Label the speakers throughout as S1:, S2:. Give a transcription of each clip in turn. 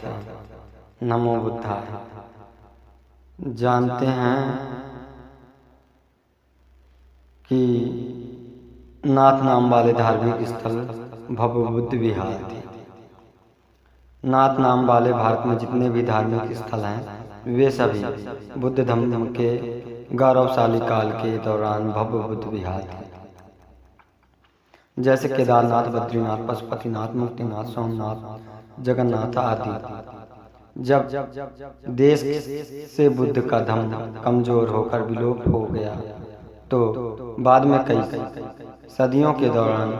S1: हैं। नमो बुद्धाय। जानते हैं कि नाथ नाम वाले धार्मिक स्थल भव्य बुद्ध विहार थे। नाथ नाम वाले भारत में जितने भी धार्मिक स्थल हैं वे सभी बुद्ध धर्म के गौरवशाली काल के दौरान भव्य बुद्ध विहार थे। जैसे केदारनाथ, बद्रीनाथ, पशुपतिनाथ, मुक्तिनाथ, सोमनाथ, जगन्नाथ आदि। जब देश से बुद्ध का धर्म कमजोर होकर विलोप हो गया तो बाद में कई सदियों के दौरान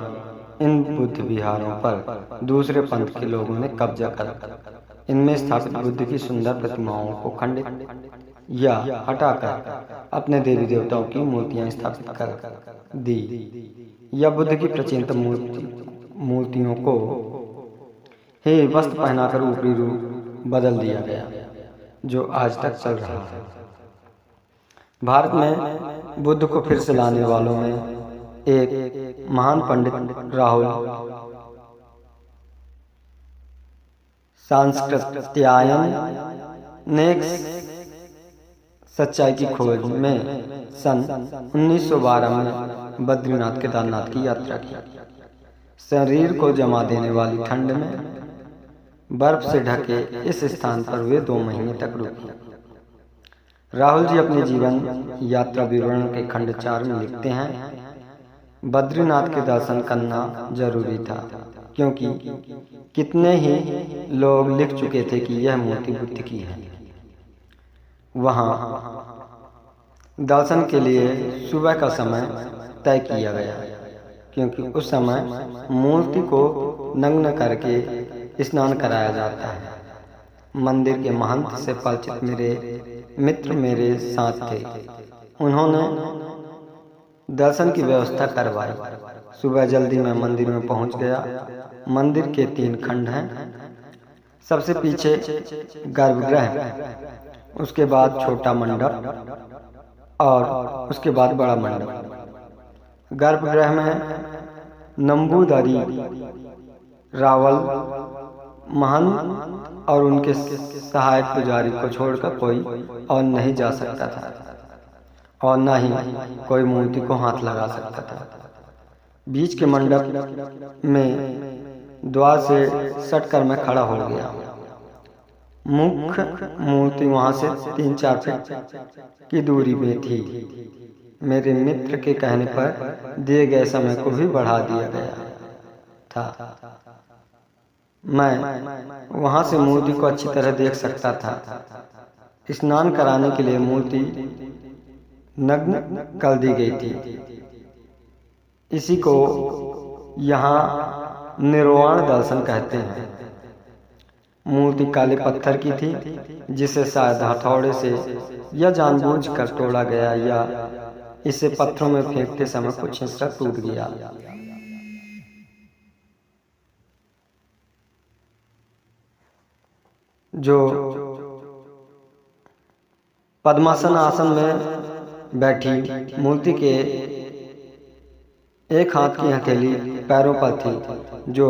S1: इन बुद्ध विहारों पर दूसरे पंथ के लोगों ने कब्जा कर इनमें स्थापित बुद्ध की सुंदर प्रतिमाओं को खंडित या हटाकर अपने देवी देवताओं की मूर्तियां स्थापित कर दी या बुद्ध की प्राचीनतम मूर्तियों को ही वस्त्र पहनाकर ऊपरी रूप बदल दिया गया, जो आज तक चल रहा है। भारत में बुद्ध को फिर से लाने वालों में एक महान पंडित राहुल सांस्कृत्यायन ने सच्चाई की खोज में सन 1912 में बद्रीनाथ केदारनाथ की यात्रा की। शरीर को जमा देने वाली ठंड में बर्फ से ढके इस स्थान पर वे 2 महीने तक रुके। राहुल जी अपने जीवन यात्रा विवरण के खंड 4 में लिखते हैं, बद्रीनाथ के दर्शन करना जरूरी था क्योंकि कितने ही लोग लिख चुके थे कि यह मूर्ति बुद्ध की है। वहां दर्शन के लिए सुबह का समय तय किया गया क्योंकि उस समय मूर्ति को नग्न करके स्नान कराया जाता है। मंदिर के महंत से परिचित मेरे मित्र मेरे साथ थे। उन्होंने दर्शन की व्यवस्था करवाई। सुबह जल्दी मैं मंदिर में पहुंच गया। मंदिर के 3 खंड हैं। सबसे पीछे गर्भगृह, उसके बाद छोटा मंडप और उसके बाद बड़ा मंडप। गर्भगृह में नंबूदरी, रावल, महंत और उनके सहायक पुजारी को छोड़कर कोई और नहीं जा सकता था और न ही कोई मूर्ति को हाथ लगा सकता था। बीच के मंडप में द्वार से सटकर मैं खड़ा हो गया। मुख्य मूर्ति वहां से 3-4 फीट की दूरी में थी। मेरे मित्र के कहने पर दिए गए समय को भी बढ़ा दिया गया था। मैं वहां से मूर्ति को अच्छी तरह देख सकता था। स्नान कराने के लिए मूर्ति नग्न कर दी गई थी। इसी को यहाँ निर्वाण दर्शन कहते हैं। मूर्ति काले पत्थर की थी जिसे शायद हथौड़े से या जानबूझकर तोड़ा गया या इसे पत्थरों में फेंकते समय कुछ हिस्सा टूट गया। जो पद्मासन आसन में बैठी मूर्ति के एक हाथ की हथेली पैरों पर थी, जो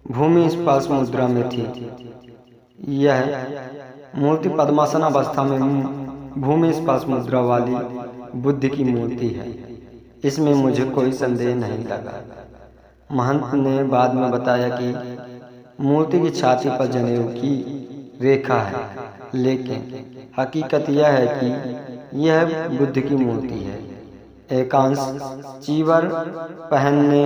S1: भूमि स्पर्श मुद्रा में थी। यह मूर्ति पद्मासन अवस्था में भूमि स्पर्श मुद्रा वाली बुद्ध की मूर्ति है। इसमें मुझे कोई संदेह नहीं लगा। महंत ने बाद में बताया कि मूर्ति की छाती पर जनेऊ की रेखा है, लेकिन हकीकत यह है कि यह बुद्ध की मूर्ति है। एकांश चीवर पहनने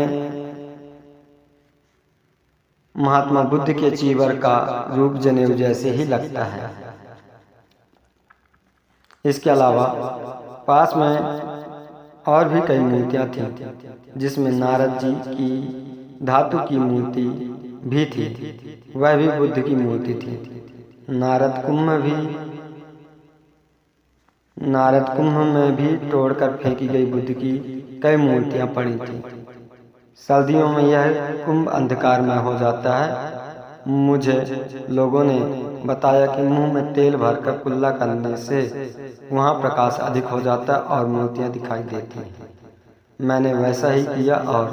S1: महात्मा बुद्ध के चीवर का रूप जनेऊ जैसे ही लगता है। इसके अलावा पास में और भी कई मूर्तियां थीं, जिसमें नारद जी की धातु की मूर्ति भी थी। वह भी बुद्ध की मूर्ति थी। नारद कुंभ में भी तोड़कर फेंकी गई बुद्ध की कई मूर्तियां पड़ी थीं। सर्दियों में यह कुंभ अंधकार में हो जाता है। मुझे लोगों ने बताया कि मुंह में तेल भरकर कुल्ला करने से वहां प्रकाश अधिक हो जाता और मूर्तियां दिखाई देती हैं। मैंने वैसा ही किया और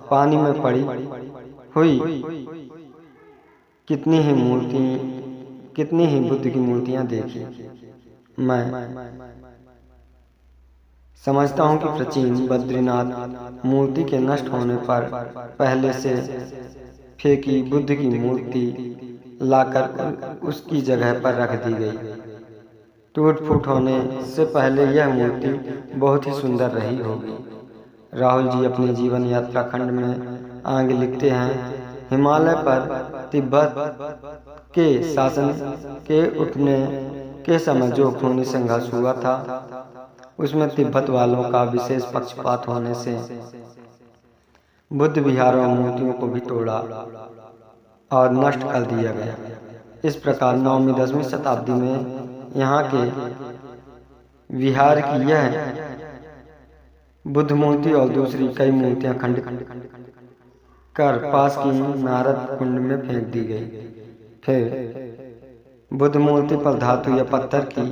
S1: पानी में पड़ी हुई कितनी ही बुद्ध की मूर्तियां देखी। मैं समझता हूँ कि प्राचीन बद्रीनाथ मूर्ति के नष्ट होने पर पहले से फेंकी बुद्ध की मूर्ति लाकर उसकी जगह पर रख दी गई। टूट फूट होने से पहले यह मूर्ति बहुत ही सुंदर रही होगी। राहुल जी अपनी जीवन यात्रा खंड में आगे लिखते हैं, हिमालय पर तिब्बत के शासन के उठने के समय जो खूनी संघर्ष हुआ था, उसमें तिब्बत वालों का विशेष पक्षपात होने से बुद्ध विहारों और मूर्तियों को भी तोड़ा और नष्ट कर दिया गया। इस प्रकार 9वीं 10वीं शताब्दी में यहाँ के विहार की यह बुद्ध मूर्ति और दूसरी कई मूर्तियां खंडित कर पास की नारद कुंड में फेंक दी गई। फिर बुद्ध मूर्ति पर धातु या पत्थर की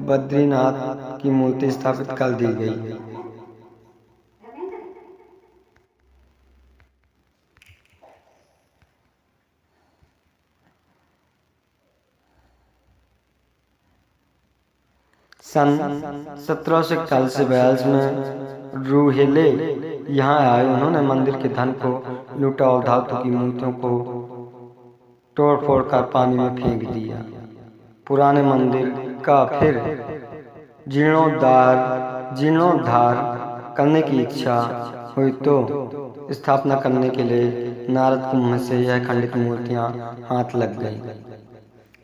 S1: बद्रीनाथ की मूर्ति स्थापित कर दी गई। सन 1741 में रूहेले यहाँ आए। उन्होंने मंदिर के धन को लूटा और धातु की मूर्तियों को तोड़ फोड़ कर पानी में फेंक दिया। पुराने मंदिर का फिर जीर्णोद्धार करने की इच्छा हुई तो स्थापना करने के लिए नारद कुंभ से यह खंडित मूर्तियां हाथ लग गईं।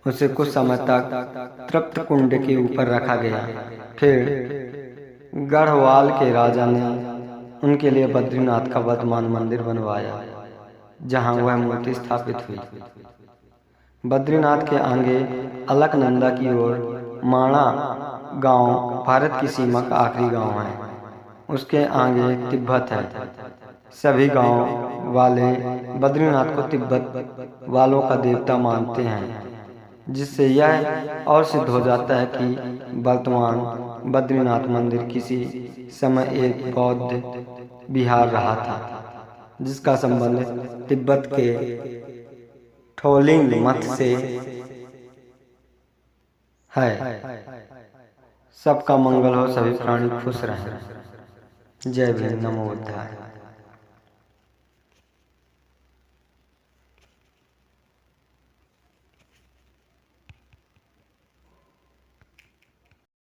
S1: उसे कुछ समय तक तृप्त कुंड के ऊपर रखा गया। फिर गढ़वाल के राजा ने उनके लिए बद्रीनाथ का वर्तमान मंदिर बनवाया, जहां वह मूर्ति स्थापित हुई। बद्रीनाथ के आगे अलकनंदा की ओर माणा गांव भारत की सीमा का आखिरी गांव है। उसके आगे तिब्बत है। सभी गांव वाले बद्रीनाथ को तिब्बत वालों का देवता मानते हैं, जिससे यह और सिद्ध हो जाता है कि वर्तमान बद्रीनाथ मंदिर किसी समय एक बौद्ध विहार रहा था, जिसका संबंध तिब्बत के ठोलिंग मठ से है। सबका मंगल हो, सभी प्राणी खुश रहें। जय भीम, नमो बुद्धाय।